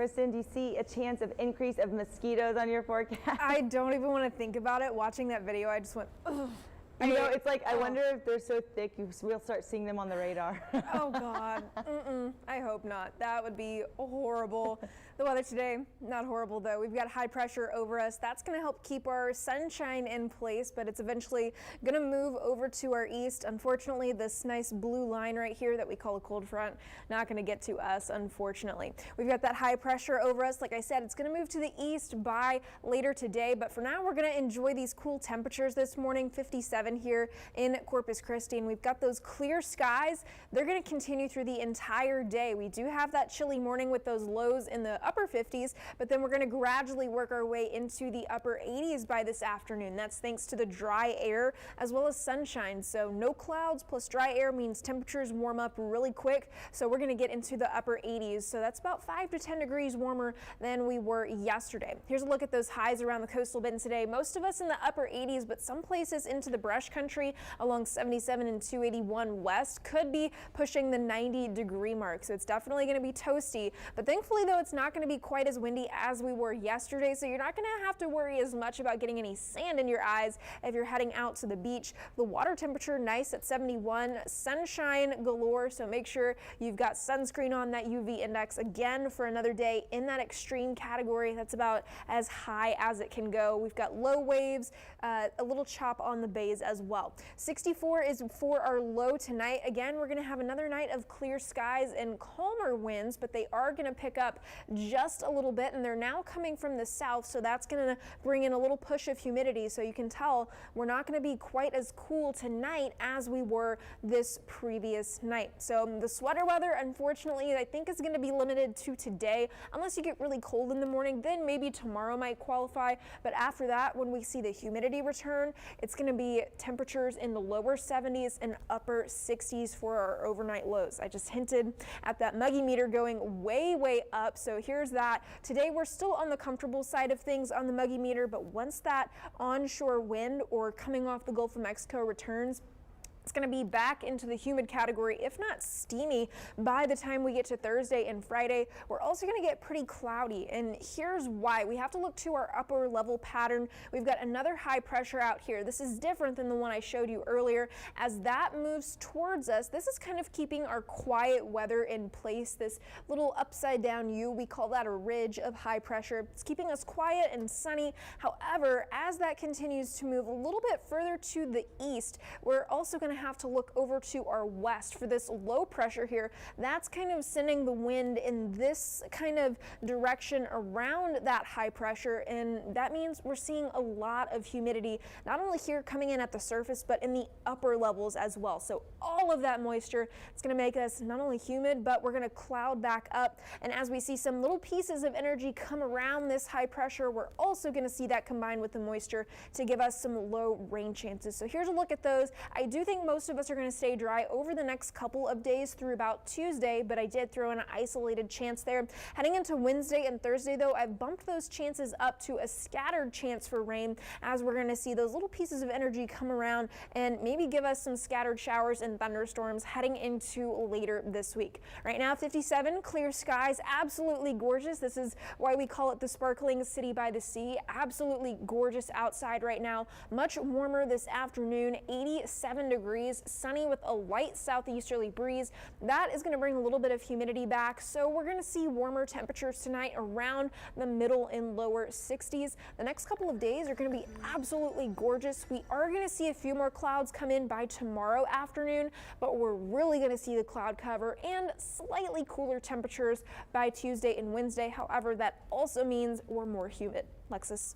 Kristen, do you see a chance of increase of mosquitoes on your forecast? I don't even want to think about it. Watching that video, I just went, ugh. You know, it's like, I wonder if they're so thick, we'll start seeing them on the radar. Oh God, I hope not. That would be horrible. The weather today, not horrible though. We've got high pressure over us. That's going to help keep our sunshine in place, but it's eventually going to move over to our east. Unfortunately, this nice blue line right here that we call a cold front, not going to get to us, unfortunately. We've got that high pressure over us. Like I said, it's going to move to the east by later today, but for now, we're going to enjoy these cool temperatures this morning, 57 here in Corpus Christi, and we've got those clear skies. They're going to continue through the entire day. We do have that chilly morning with those lows in the upper 50s, but then we're going to gradually work our way into the upper 80s by this afternoon. That's thanks to the dry air as well as sunshine. So no clouds plus dry air means temperatures warm up really quick. So we're going to get into the upper 80s. So that's about 5 to 10 degrees warmer than we were yesterday. Here's a look at those highs around the coastal bend today. Most of us in the upper 80s, but some places into the brush country along 77 and 281 west could be pushing the 90-degree mark. So it's definitely going to be toasty, but thankfully though it's not going to be quite as windy as we were yesterday, so you're not going to have to worry as much about getting any sand in your eyes if you're heading out to the beach. The water temperature nice at 71, sunshine galore, so make sure you've got sunscreen on. That UV index again for another day in that extreme category. That's about as high as it can go. We've got low waves, a little chop on the bays as well. 64 is for our low tonight. Again, we're going to have another night of clear skies and calmer winds, but they are going to pick up just a little bit, and they're now coming from the south, so that's going to bring in a little push of humidity. So you can tell we're not going to be quite as cool tonight as we were this previous night. So the sweater weather, unfortunately, I think is going to be limited to today. Unless you get really cold in the morning, then maybe tomorrow might qualify. But after that, when we see the humidity return, it's going to be temperatures in the lower 70s and upper 60s for our overnight lows. I just hinted at that muggy meter going way up. So here's that. Today we're still on the comfortable side of things on the muggy meter, but once that onshore wind or coming off the Gulf of Mexico returns, it's going to be back into the humid category, if not steamy, by the time we get to Thursday and Friday. We're also going to get pretty cloudy, and here's why. We have to look to our upper level pattern. We've got another high pressure out here. This is different than the one I showed you earlier. As that moves towards us, this is kind of keeping our quiet weather in place. This little upside down U, we call that a ridge of high pressure. It's keeping us quiet and sunny. However, as that continues to move a little bit further to the east, we're also going to have to look over to our west for this low pressure here. That's kind of sending the wind in this kind of direction around that high pressure, and that means we're seeing a lot of humidity, not only here coming in at the surface, but in the upper levels as well. So all of that moisture, it's going to make us not only humid, but we're going to cloud back up. And as we see some little pieces of energy come around this high pressure, we're also going to see that combined with the moisture to give us some low rain chances. So here's a look at those. I do think most of us are going to stay dry over the next couple of days through about Tuesday, but I did throw in an isolated chance there. Heading into Wednesday and Thursday, though, I've bumped those chances up to a scattered chance for rain, as we're going to see those little pieces of energy come around and maybe give us some scattered showers and thunderstorms heading into later this week. Right now, 57, clear skies, absolutely gorgeous. This is why we call it the sparkling city by the sea. Absolutely gorgeous outside right now. Much warmer this afternoon, 87 degrees, sunny with a light southeasterly breeze. That is going to bring a little bit of humidity back, so we're going to see warmer temperatures tonight around the middle and lower 60s. The next couple of days are going to be absolutely gorgeous. We are going to see a few more clouds come in by tomorrow afternoon, but we're really going to see the cloud cover and slightly cooler temperatures by Tuesday and Wednesday. However, that also means we're more humid. Lexus.